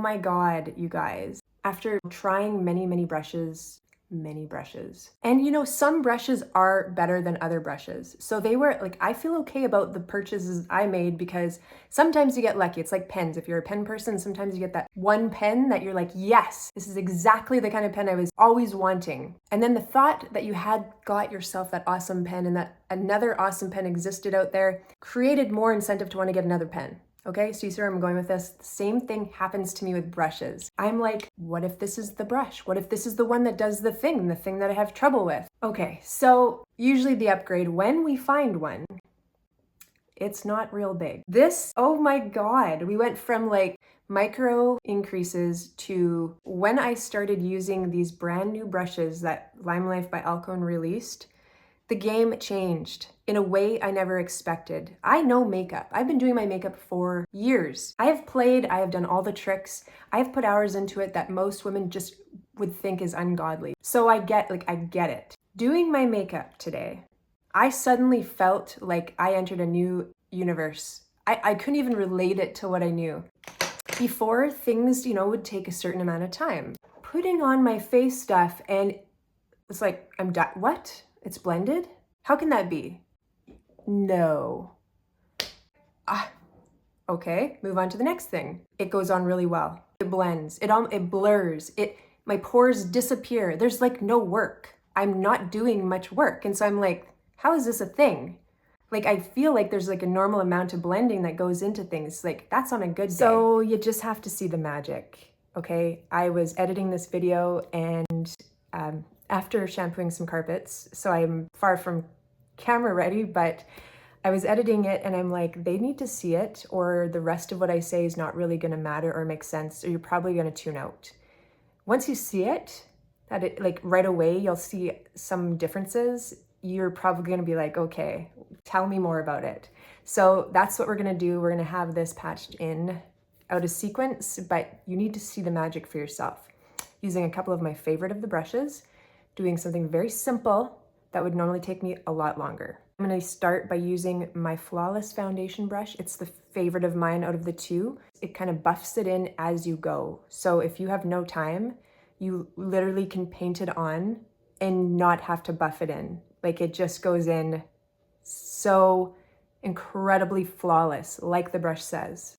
my God, you guys. After trying many brushes, and you know, some brushes are better than other brushes. So they were like, I feel okay about the purchases I made because sometimes you get lucky. It's like pens. If you're a pen person, sometimes you get that one pen that you're like, yes, this is exactly the kind of pen I was always wanting. And then the thought that you had got yourself that awesome pen and that another awesome pen existed out there created more incentive to want to get another pen. Okay, so you see where I'm going with this? The same thing happens to me with brushes. I'm like, what if this is the brush? What if this is the one that does the thing that I have trouble with? Okay, so usually the upgrade, when we find one, it's not real big. This, oh my God, we went from like micro increases to when I started using these brand new brushes that Limelife by Alcone released, the game changed in a way I never expected. I know makeup. I've been doing my makeup for years. I have played, I have done all the tricks. I have put hours into it that most women just would think is ungodly. So I get it. Doing my makeup today, I suddenly felt like I entered a new universe. I couldn't even relate it to what I knew. Before, things, you know, would take a certain amount of time. Putting on my face stuff and it's like, I'm done. What? It's blended? How can that be? No. Okay, move on to the next thing. It goes on really well. It blends, it blurs, my pores disappear. There's like no work. I'm not doing much work. And so I'm like, how is this a thing? Like, I feel like there's like a normal amount of blending that goes into things. Like, that's on a good day. So you just have to see the magic, okay? I was editing this video and after shampooing some carpets, so I'm far from camera ready, but I was editing it and I'm like, they need to see it or the rest of what I say is not really gonna matter or make sense, or you're probably gonna tune out. Once you see it, like right away, you'll see some differences. You're probably gonna be like, okay, tell me more about it. So that's what we're gonna do. We're gonna have this patched in out of sequence, but you need to see the magic for yourself. Using a couple of my favorite of the brushes, doing something very simple that would normally take me a lot longer. I'm gonna start by using my Flawless foundation brush. It's the favorite of mine out of the two. It kind of buffs it in as you go. So if you have no time, you literally can paint it on and not have to buff it in. Like, it just goes in so incredibly flawless, like the brush says.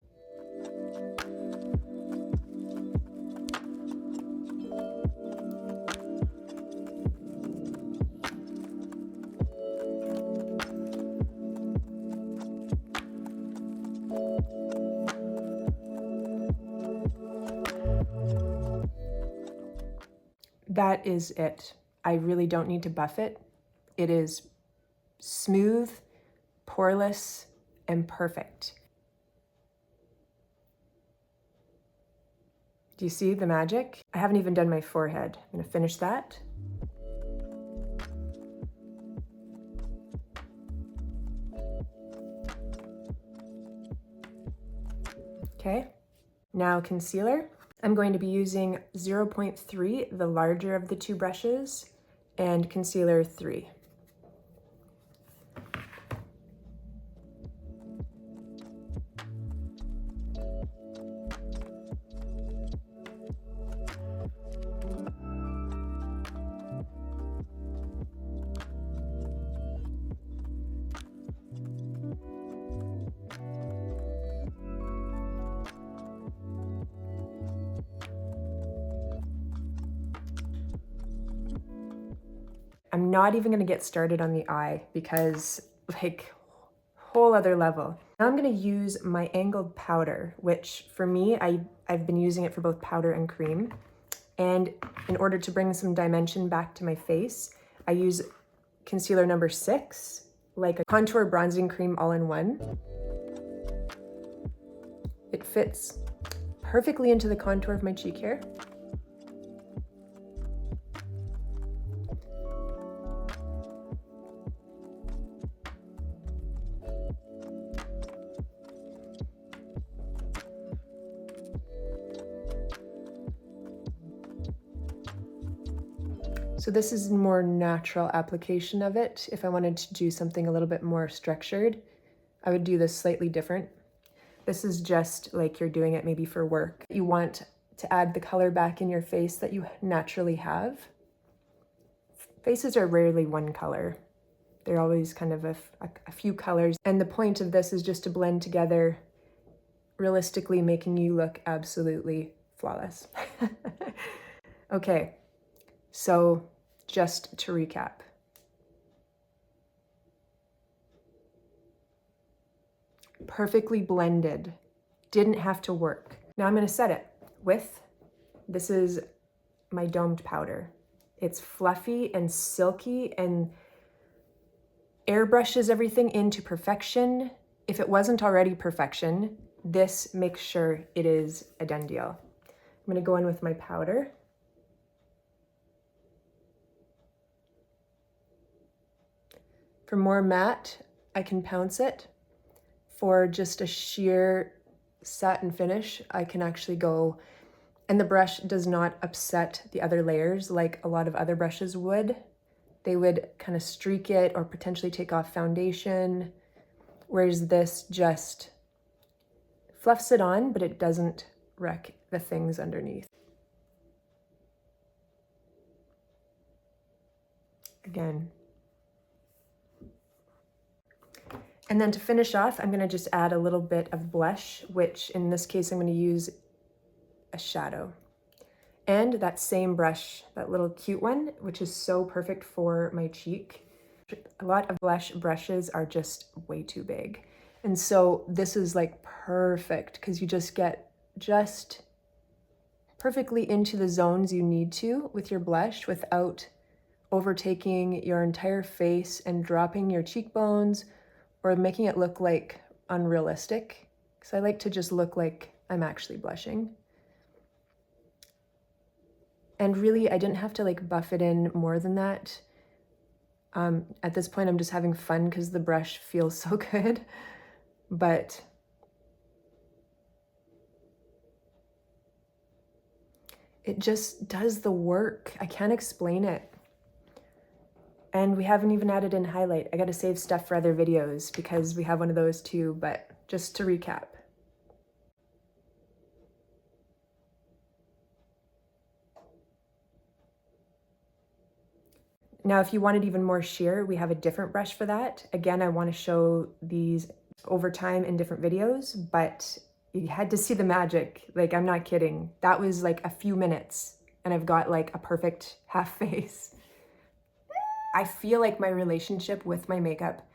That is it. I really don't need to buff it. It is smooth, poreless, and perfect. Do you see the magic? I haven't even done my forehead. I'm gonna finish that. Okay, now concealer. I'm going to be using 0.3, the larger of the two brushes, and concealer 3. I'm not even gonna get started on the eye because, like, whole other level. Now I'm gonna use my angled powder, which for me, I've been using it for both powder and cream. And in order to bring some dimension back to my face, I use concealer number 6, like a contour bronzing cream all in one. It fits perfectly into the contour of my cheek here. So this is a more natural application of it. If I wanted to do something a little bit more structured, I would do this slightly different. This is just like you're doing it maybe for work. You want to add the color back in your face that you naturally have. Faces are rarely one color. They're always kind of a few colors. And the point of this is just to blend together, realistically making you look absolutely flawless. Okay, so just to recap. Perfectly blended, didn't have to work. Now I'm gonna set it with, this is my domed powder. It's fluffy and silky and airbrushes everything into perfection. If it wasn't already perfection, this makes sure it is a done deal. I'm gonna go in with my powder. For more matte, I can pounce it. For just a sheer satin finish, I can actually go, and the brush does not upset the other layers like a lot of other brushes would. They would kind of streak it or potentially take off foundation, whereas this just fluffs it on, but it doesn't wreck the things underneath. Again. And then to finish off, I'm gonna just add a little bit of blush, which in this case, I'm gonna use a shadow. And that same brush, that little cute one, which is so perfect for my cheek. A lot of blush brushes are just way too big. And so this is like perfect because you just get just perfectly into the zones you need to with your blush without overtaking your entire face and dropping your cheekbones or making it look like unrealistic. Because I like to just look like I'm actually blushing. And really, I didn't have to like buff it in more than that. At this point, I'm just having fun because the brush feels so good, but it just does the work. I can't explain it. And we haven't even added in highlight. I got to save stuff for other videos because we have one of those too, but just to recap. Now, if you wanted even more sheer, we have a different brush for that. Again, I want to show these over time in different videos, but you had to see the magic. Like, I'm not kidding. That was like a few minutes and I've got like a perfect half face. I feel like my relationship with my makeup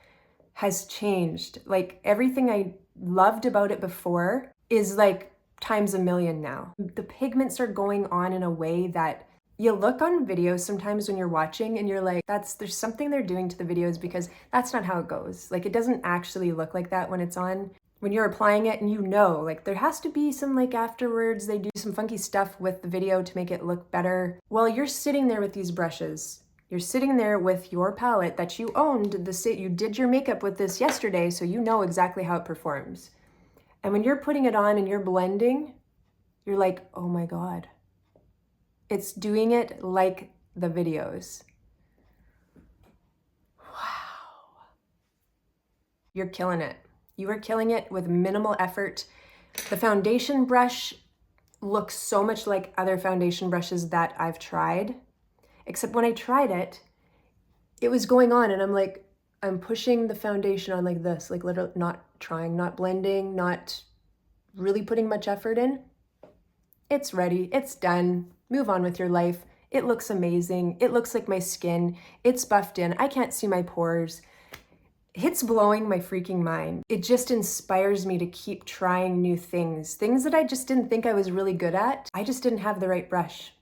has changed. Like, everything I loved about it before is like times a million now. The pigments are going on in a way that you look on videos sometimes when you're watching and you're like, there's something they're doing to the videos because that's not how it goes. Like, it doesn't actually look like that when it's on. When you're applying it and you know, like, there has to be some, like, afterwards they do some funky stuff with the video to make it look better. Well, you're sitting there with these brushes. You're sitting there with your palette that you owned, you did your makeup with this yesterday, so you know exactly how it performs. And when you're putting it on and you're blending, you're like, oh my God. It's doing it like the videos. Wow. You're killing it. You are killing it with minimal effort. The foundation brush looks so much like other foundation brushes that I've tried, except when I tried it, it was going on and I'm like, I'm pushing the foundation on like this, like literally not trying, not blending, not really putting much effort in. It's ready, it's done. Move on with your life. It looks amazing. It looks like my skin. It's buffed in. I can't see my pores. It's blowing my freaking mind. It just inspires me to keep trying new things. Things that I just didn't think I was really good at. I just didn't have the right brush.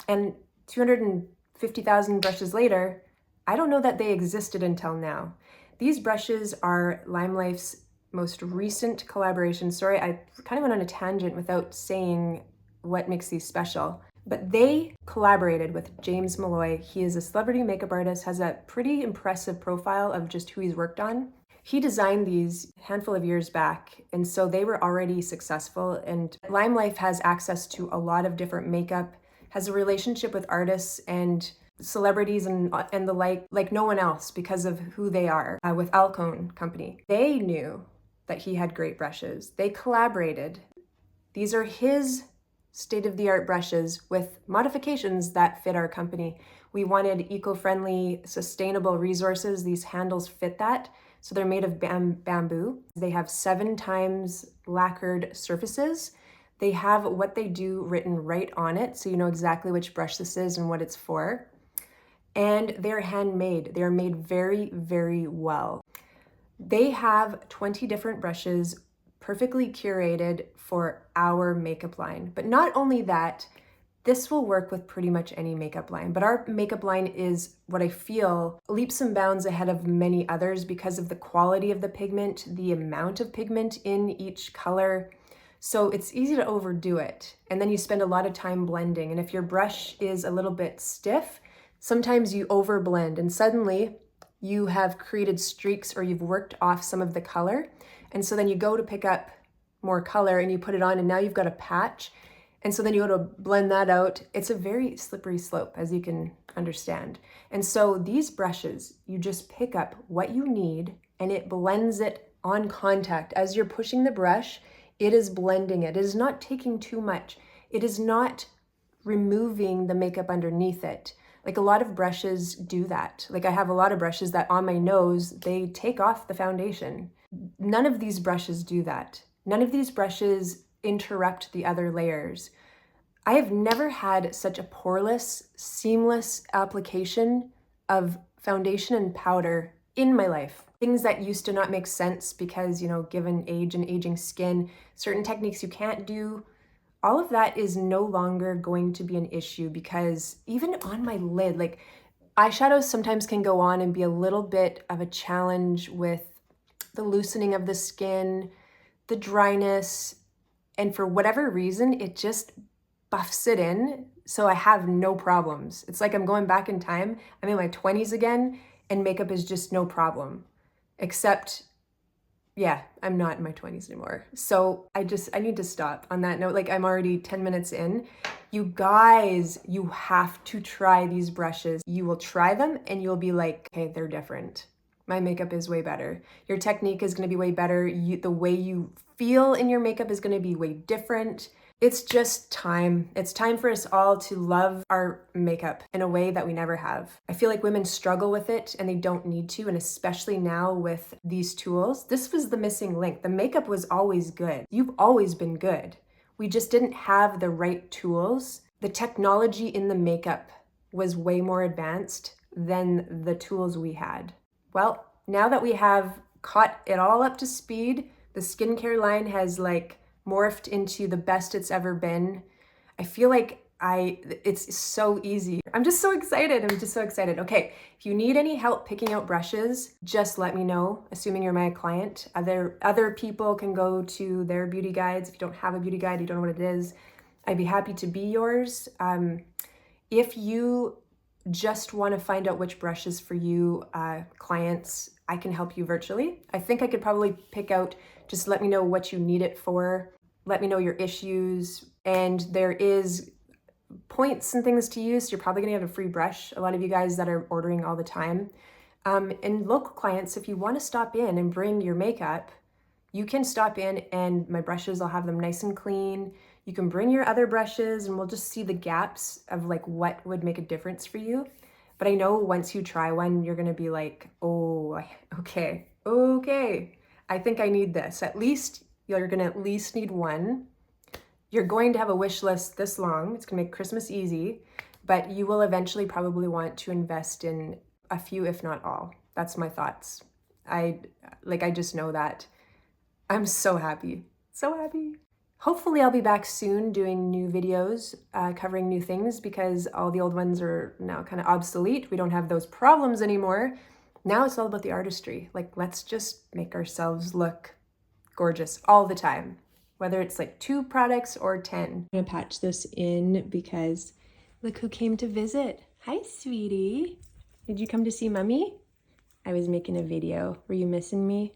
And 250,000 brushes later, I don't know that they existed until now. These brushes are Limelife's most recent collaboration. Sorry, I kind of went on a tangent without saying what makes these special. But they collaborated with James Molloy. He is a celebrity makeup artist, has a pretty impressive profile of just who he's worked on. He designed these a handful of years back, and so they were already successful. And Limelife has access to a lot of different makeup, has a relationship with artists and celebrities and the like no one else because of who they are with Alcone company. They knew that he had great brushes. They collaborated. These are his state-of-the-art brushes with modifications that fit our company. We wanted eco-friendly, sustainable resources. These handles fit that. So they're made of bamboo. They have 7 times lacquered surfaces. They have what they do written right on it, so you know exactly which brush this is and what it's for. And they're handmade. They're made very, very well. They have 20 different brushes perfectly curated for our makeup line. But not only that, this will work with pretty much any makeup line, but our makeup line is what I feel leaps and bounds ahead of many others because of the quality of the pigment, the amount of pigment in each color. So it's easy to overdo it. And then you spend a lot of time blending. And if your brush is a little bit stiff, sometimes you overblend and suddenly you have created streaks or you've worked off some of the color. And so then you go to pick up more color and you put it on and now you've got a patch. And so then you go to blend that out. It's a very slippery slope, as you can understand. And so these brushes, you just pick up what you need and it blends it on contact. As you're pushing the brush, it is blending it. It is not taking too much. It is not removing the makeup underneath it. Like a lot of brushes do that. Like I have a lot of brushes that on my nose, they take off the foundation. None of these brushes do that. None of these brushes interrupt the other layers. I have never had such a poreless, seamless application of foundation and powder in my life. Things that used to not make sense because, you know, given age and aging skin, certain techniques you can't do, all of that is no longer going to be an issue because even on my lid, like eyeshadows sometimes can go on and be a little bit of a challenge with the loosening of the skin, the dryness, and for whatever reason, it just buffs it in, so I have no problems. It's like I'm going back in time. I'm in my 20s again, and makeup is just no problem. Except, yeah, I'm not in my 20s anymore. So I need to stop on that note. Like I'm already 10 minutes in. You guys, you have to try these brushes. You will try them and you'll be like, okay, they're different. My makeup is way better. Your technique is gonna be way better. The way you feel in your makeup is gonna be way different. It's just time. It's time for us all to love our makeup in a way that we never have. I feel like women struggle with it and they don't need to, and especially now with these tools. This was the missing link. The makeup was always good. You've always been good. We just didn't have the right tools. The technology in the makeup was way more advanced than the tools we had. Well, now that we have caught it all up to speed, the skincare line has like morphed into the best it's ever been. I feel like it's so easy. I'm just so excited. Okay, if you need any help picking out brushes, just let me know, assuming you're my client. Other people can go to their beauty guides. If you don't have a beauty guide, you don't know what it is, I'd be happy to be yours. If you just want to find out which brushes for you, clients, I can help you virtually. I think I could probably pick out, just let me know what you need it for, let me know your issues, and there is points and things to use. So you're probably gonna get a free brush. A lot of you guys that are ordering all the time. And local clients, if you want to stop in and bring your makeup, you can stop in and my brushes, I'll have them nice and clean. You can bring your other brushes and we'll just see the gaps of like what would make a difference for you. But I know once you try one, you're gonna be like, oh, okay. I think I need this. At least you're gonna at least need one. You're going to have a wish list this long. It's gonna make Christmas easy, but you will eventually probably want to invest in a few, if not all. That's my thoughts. I just know that. I'm so happy, so happy. Hopefully I'll be back soon doing new videos, covering new things because all the old ones are now kind of obsolete. We don't have those problems anymore. Now it's all about the artistry. Like, let's just make ourselves look gorgeous all the time, whether it's like 2 products or 10. I'm gonna patch this in because look who came to visit. Hi, sweetie. Did you come to see mommy? I was making a video. Were you missing me?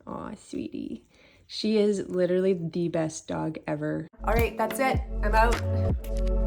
Aw, sweetie. She is literally the best dog ever. All right, that's it. I'm out.